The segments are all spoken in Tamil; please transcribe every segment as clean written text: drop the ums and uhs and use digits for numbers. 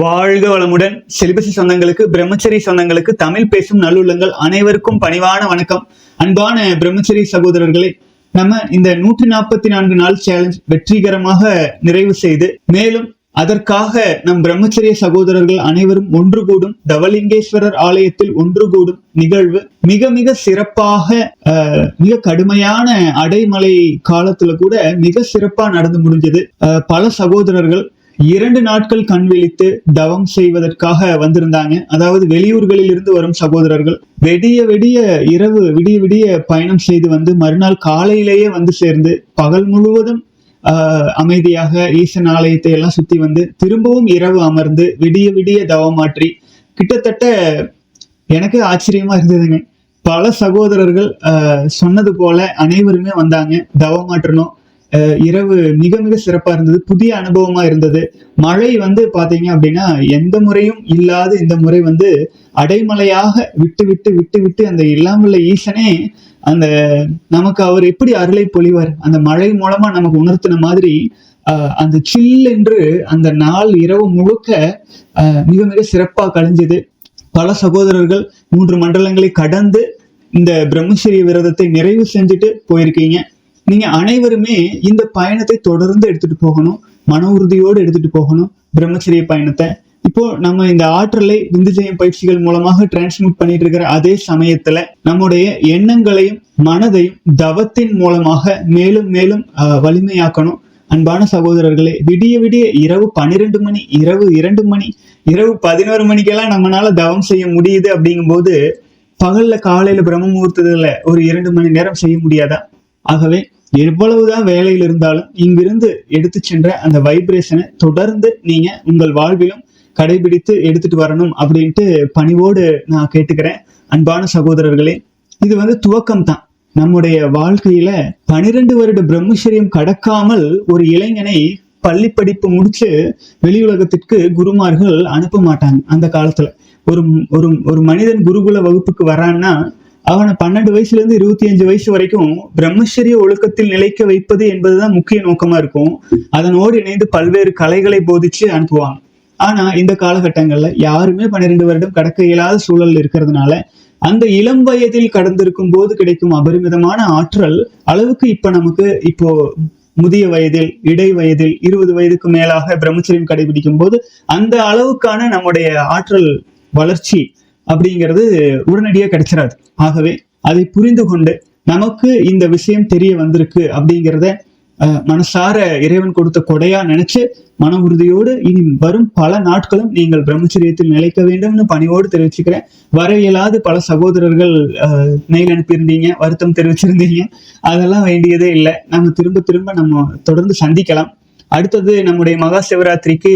வாழ்க வளமுடன். செலிபசி சொந்தங்களுக்கு, பிரம்மச்சரி சொந்தங்களுக்கு, தமிழ் பேசும் நல்லுள்ளங்கள் அனைவருக்கும் பணிவான வணக்கம். அன்பான பிரம்மச்சரி சகோதரர்களே, நம்ம இந்த 144 நாள் சேலஞ்ச் வெற்றிகரமாக நிறைவு செய்து, மேலும் அதற்காக நம் பிரம்மச்சரிய சகோதரர்கள் அனைவரும் ஒன்று கூடும் தவலிங்கேஸ்வரர் ஆலயத்தில் ஒன்று கூடும் நிகழ்வு மிக மிக சிறப்பாக, மிக கடுமையான அடைமழை காலத்துல கூட மிக சிறப்பா நடந்து முடிஞ்சது. பல சகோதரர்கள் 2 நாட்கள் கண் விழித்து தவம் செய்வதற்காக வந்திருந்தாங்க. அதாவது வெளியூர்களில் இருந்து வரும் சகோதரர்கள் விடிய விடிய பயணம் செய்து வந்து மறுநாள் காலையிலேயே வந்து சேர்ந்து பகல் முழுவதும் அமைதியாக ஈசன் ஆலயத்தை எல்லாம் சுத்தி வந்து திரும்பவும் இரவு அமர்ந்து விடிய தவமாற்றி, கிட்டத்தட்ட எனக்கு ஆச்சரியமா இருந்ததுங்க. பல சகோதரர்கள் சொன்னது போல அனைவருமே வந்தாங்க, தவமாற்றணும். இரவு மிக மிக சிறப்பா இருந்தது, புதிய அனுபவமா இருந்தது. மழை வந்து பாத்தீங்க அப்படின்னா எந்த முறையும் இல்லாத இந்த முறை வந்து அடைமழையாக விட்டு அந்த இல்லாமல்ல ஈசனே அந்த நமக்கு அவர் எப்படி அருளை பொழிவார், அந்த மழை மூலமா நமக்கு உணர்த்தின மாதிரி அந்த சில் என்று அந்த நாள் இரவு முழுக்க மிக மிக சிறப்பா கழிஞ்சது. பல சகோதரர்கள் 3 மண்டலங்களை கடந்து இந்த பிரம்மச்சரிய விரதத்தை நிறைவு செஞ்சுட்டு போயிருக்கீங்க. நீங்க அனைவருமே இந்த பயணத்தை தொடர்ந்து எடுத்துட்டு போகணும், மன உறுதியோடு எடுத்துட்டு போகணும் பிரம்மச்சரிய பயணத்தை. இப்போ நம்ம இந்த ஆற்றலை விந்துஜயம் பயிற்சிகள் மூலமாக டிரான்ஸ்மிட் பண்ணிட்டு இருக்கிற அதே சமயத்துல நம்முடைய எண்ணங்களையும் மனதையும் தவத்தின் மூலமாக மேலும் மேலும் வலிமையாக்கணும். அன்பான சகோதரர்களே, விடிய இரவு 12 மணி, இரவு 2 மணி, இரவு 11 மணிக்கெல்லாம் நம்மளால தவம் செய்ய முடியுது. அப்படிங்கும் போது பகல்ல காலையில பிரம்ம முகூர்த்தத்துல ஒரு 2 மணி நேரம் செய்ய முடியாதா? ஆகவே எவ்வளவுதான் வேலையில் இருந்தாலும் இங்கிருந்து எடுத்து சென்ற அந்த வைப்ரேஷனை தொடர்ந்து நீங்க உங்கள் வாழ்விலும் கடைபிடித்து எடுத்துட்டு வரணும் அப்படின்ட்டு பணிவோடு நான் கேட்டுக்கிறேன். அன்பான சகோதரர்களே, இது வந்து துவக்கம் தான். நம்முடைய வாழ்க்கையில 12 வருட பிரம்மச்சரியம் கடக்காமல் ஒரு இளைஞனை பள்ளி படிப்பு முடிச்சு வெளி உலகத்திற்கு குருமார்கள் அனுப்ப மாட்டாங்க. அந்த காலத்துல ஒரு மனிதன் குருகுல வகுப்புக்கு வரான்னா அவனை 12 வயசுல இருந்து 25 வயசு வரைக்கும் பிரம்மச்சரிய ஒழுக்கத்தில் நிலைக்க வைப்பது என்பதுதான் முக்கிய நோக்கமா இருக்கும். அதனோடு இணைந்து பல்வேறு கலைகளை போதிச்சு அனுப்புவாங்க. ஆனா இந்த காலகட்டங்கள்ல யாருமே 12 வருடம் கடக்க இயலாத சூழல் இருக்கிறதுனால அந்த இளம் வயதில் கடந்திருக்கும் போது கிடைக்கும் அபரிமிதமான ஆற்றல் அளவுக்கு இப்போ முதிய வயதில், இடை வயதில், 20 வயதுக்கு மேலாக பிரம்மச்சரியம் கடைபிடிக்கும் போது அந்த அளவுக்கான நம்முடைய ஆற்றல் வளர்ச்சி அப்படிங்கிறது உடனடியாக கிடைச்சிடாது. ஆகவே அதை புரிந்து கொண்டு நமக்கு இந்த விஷயம் தெரிய வந்திருக்கு அப்படிங்கிறத மனசார இறைவன் கொடுத்த கொடையா நினைச்சு மன உறுதியோடு இனி வரும் பல நாட்களும் நீங்கள் பிரம்மச்சரியத்தில் நிலைக்க வேண்டும்னு பணிவோடு தெரிவிச்சுக்கிறேன். வர இயலாது பல சகோதரர்கள் மெயில் அனுப்பியிருந்தீங்க, வருத்தம் தெரிவிச்சிருந்தீங்க. அதெல்லாம் வேண்டியதே இல்லை. நம்ம திரும்ப நம்ம தொடர்ந்து சந்திக்கலாம். அடுத்தது நம்முடைய மகா சிவராத்திரிக்கு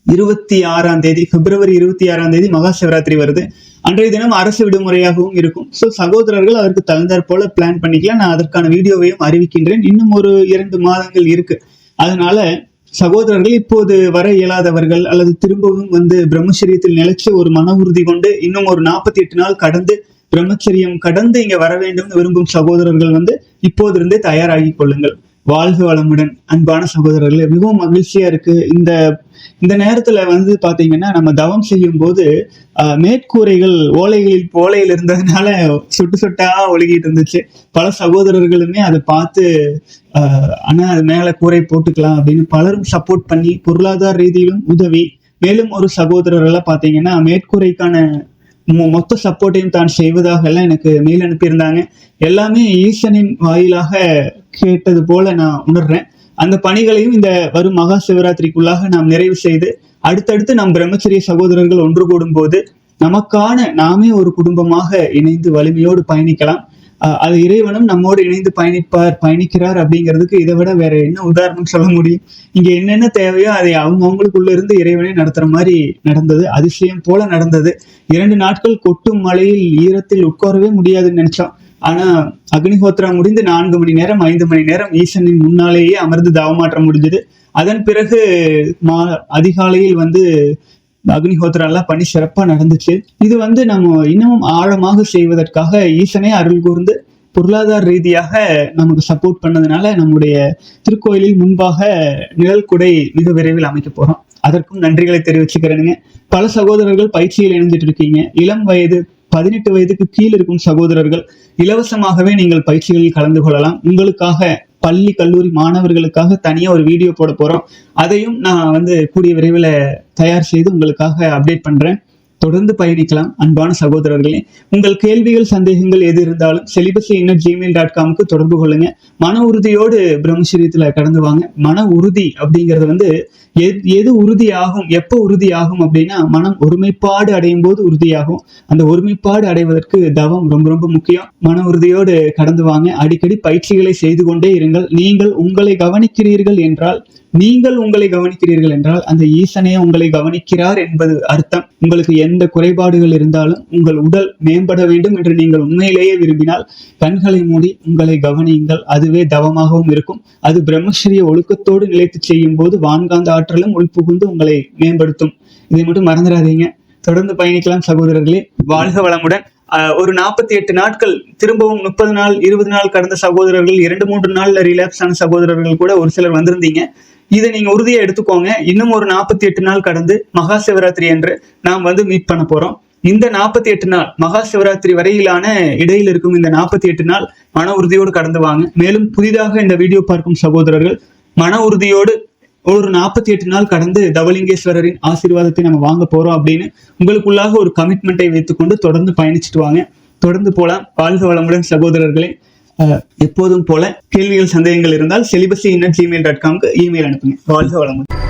26ஆம் தேதி, பிப்ரவரி 26ஆம் தேதி மகா சிவராத்திரி வருது. அன்றைய தினம் அரசு விடுமுறையாகவும் இருக்கும். ஸோ சகோதரர்கள் அதற்கு தகுந்தாற் போல பிளான் பண்ணிக்கலாம். நான் அதற்கான வீடியோவையும் அறிவிக்கின்றேன். இன்னும் ஒரு 2 மாதங்கள் இருக்கு. அதனால சகோதரர்கள் இப்போது வர இயலாதவர்கள் அல்லது திரும்பவும் வந்து பிரம்மச்சரியத்தில் நிலைச்சு ஒரு மன உறுதி கொண்டு இன்னும் ஒரு 48 நாள் கடந்து பிரம்மச்சரியம் கடந்து இங்க வர வேண்டும் விரும்பும் சகோதரர்கள் வந்து இப்போதிருந்தே தயாராகி கொள்ளுங்கள். வாழ்க வளமுடன். அன்பான சகோதரர்களே, மிகவும் மகிழ்ச்சியா இருக்கு. இந்த நேரத்துல வந்து பாத்தீங்கன்னா நம்ம தவம் செய்யும் போது மேற்கூரைகள் ஓலையில் இருந்ததுனால சொட்டா ஒழுகிட்டு இருந்துச்சு. பல சகோதரர்களுமே அதை பார்த்து ஆனா அது மேல கூரை போட்டுக்கலாம் அப்படின்னு பலரும் சப்போர்ட் பண்ணி பொருளாதார ரீதியிலும் உதவி, மேலும் ஒரு சகோதரர்கள்லாம் பாத்தீங்கன்னா மேற்கூரைக்கான மொத்த சப்போர்ட்டையும் தான் செய்வதாக எல்லாம் எனக்கு மெயில் அனுப்பியிருந்தாங்க. எல்லாமே ஈசனின் வாயிலாக கேட்டது போல நான் உணர்றேன். அந்த பணிகளையும் இந்த வரும் மகா சிவராத்திரிக்குள்ளாக நாம் நிறைவு செய்து அடுத்தடுத்து நம் பிரம்மச்சரிய சகோதரர்கள் ஒன்று கூடும் போது நாமே ஒரு குடும்பமாக இணைந்து வலிமையோடு பயணிக்கலாம். அது இறைவனும் நம்மோடு இணைந்து பயணிக்கிறார் அப்படிங்கிறதுக்கு இதை விட வேற என்ன உதாரணம் சொல்ல முடியும்? இங்க என்னென்ன தேவையோ அதை அவங்களுக்குள்ள இருந்து இறைவனே நடத்துற மாதிரி நடந்தது. அதிசயம் போல நடந்தது. 2 நாட்கள் கொட்டும் மழையில் ஈரத்தில் உட்காரவே முடியாதுன்னு நினைச்சோம். ஆனா அக்னிஹோத்திரம் முடிந்து 4 மணி நேரம் 5 மணி நேரம் ஈசனின் முன்னாலேயே அமர்ந்து தவமாற்றம் முடிஞ்சது. அதன் பிறகு அதிகாலையில் வந்து அக்னிஹோத்திரம் எல்லாம் பண்ணி சிறப்பா நடந்துச்சு. இது வந்து நம்ம இன்னமும் ஆழமாக செய்வதற்காக ஈசனே அருள் கூர்ந்து பொருளாதார ரீதியாக நமக்கு சப்போர்ட் பண்ணதுனால நம்முடைய திருக்கோயிலில் முன்பாக நிழல் குடை மிக விரைவில் அமைக்க போறோம். அதற்கும் நன்றிகளை தெரிவிச்சுக்கிறேனுங்க. பல சகோதரர்கள் பயிற்சியில் இணைஞ்சிட்டு இருக்கீங்க. இளம் வயது 18 வயதுக்கு கீழ் இருக்கும் சகோதரர்கள் இலவசமாகவே நீங்கள் பயிற்சிகளில் கலந்து கொள்ளலாம். உங்களுக்காக பள்ளி கல்லூரி மாணவர்களுக்காக தனியா ஒரு வீடியோ போட போறோம். அதையும் நான் கூடிய விரைவில் தயார் செய்து உங்களுக்காக அப்டேட் பண்றேன். தொடர்ந்து பயணிக்கலாம். அன்பான சகோதரர்களே, உங்கள் கேள்விகள் சந்தேகங்கள் எது இருந்தாலும் celibacy@gmail.com தொடர்பு கொள்ளுங்க. மன உறுதியோடு பிரம்மச்சரியத்துல கடந்து வாங்க. மன உறுதி அப்படிங்கிறது எது உறுதியாகும், எப்போ உறுதியாகும் அப்படின்னா, மனம் ஒருமைப்பாடு அடையும் போது உறுதியாகும். அந்த ஒருமைப்பாடு அடைவதற்கு தவம் ரொம்ப ரொம்ப முக்கியம். மன உறுதியோடு கடந்து வாங்க. அடிக்கடி பயிற்சிகளை செய்து கொண்டே இருங்கள். நீங்கள் உங்களை கவனிக்கிறீர்கள் என்றால் அந்த ஈசனே உங்களை கவனிக்கிறார் என்பது அர்த்தம். உங்களுக்கு எந்த குறைபாடுகள் இருந்தாலும் உங்கள் உடல் மேம்பட வேண்டும் என்று நீங்கள் உண்மையிலேயே விரும்பினால் கண்களை மூடி உங்களை கவனியுங்கள். அதுவே தவமாகவும் இருக்கும். அது பிரம்மச்சரிய ஒழுக்கத்தோடு நிலைத்து செய்யும் போது வான்காந்த ஆற்றலும் உள்புகுந்து உங்களை மேம்படுத்தும். இதை மட்டும் மறந்துடாதீங்க. தொடர்ந்து பயணிக்கலாம் சகோதரர்களே. வாழ்க வளமுடன். ஒரு 48 நாட்கள், திரும்பவும் 30 நாள் 20 நாள் கடந்த சகோதரர்கள், 2-3 நாள்ல ரிலாப்ஸ் ஆன சகோதரர்கள் கூட ஒரு சிலர் வந்திருந்தீங்க. இதை நீங்க உறுதியா எடுத்துக்கோங்க. இன்னும் ஒரு 48 நாள் கடந்து மகா சிவராத்திரி என்று நாம் மீட் பண்ண போறோம். இந்த 48 நாள் மகா சிவராத்திரி வரையிலான இடையில் இருக்கும் இந்த 48 நாள் மன உறுதியோடு கடந்து வாங்க. மேலும் புதிதாக இந்த வீடியோ பார்க்கும் சகோதரர்கள் மன உறுதியோடு ஒரு 48 நாள் கடந்து தவலிங்கேஸ்வரரின் ஆசீர்வாதத்தை நம்ம வாங்க போறோம் அப்படின்னு உங்களுக்குள்ளாக ஒரு கமிட்மெண்ட்டை வைத்துக்கொண்டு தொடர்ந்து பயணிச்சுட்டு வாங்க. தொடர்ந்து போலாம். வாழ்க வளமுடன் சகோதரர்களே. எப்போதும் போல கேள்விகள் சந்தேகங்கள் இருந்தால் celibacy@gmail.com இமெயில் அனுப்புங்க. வாழ்க வளமுடன்.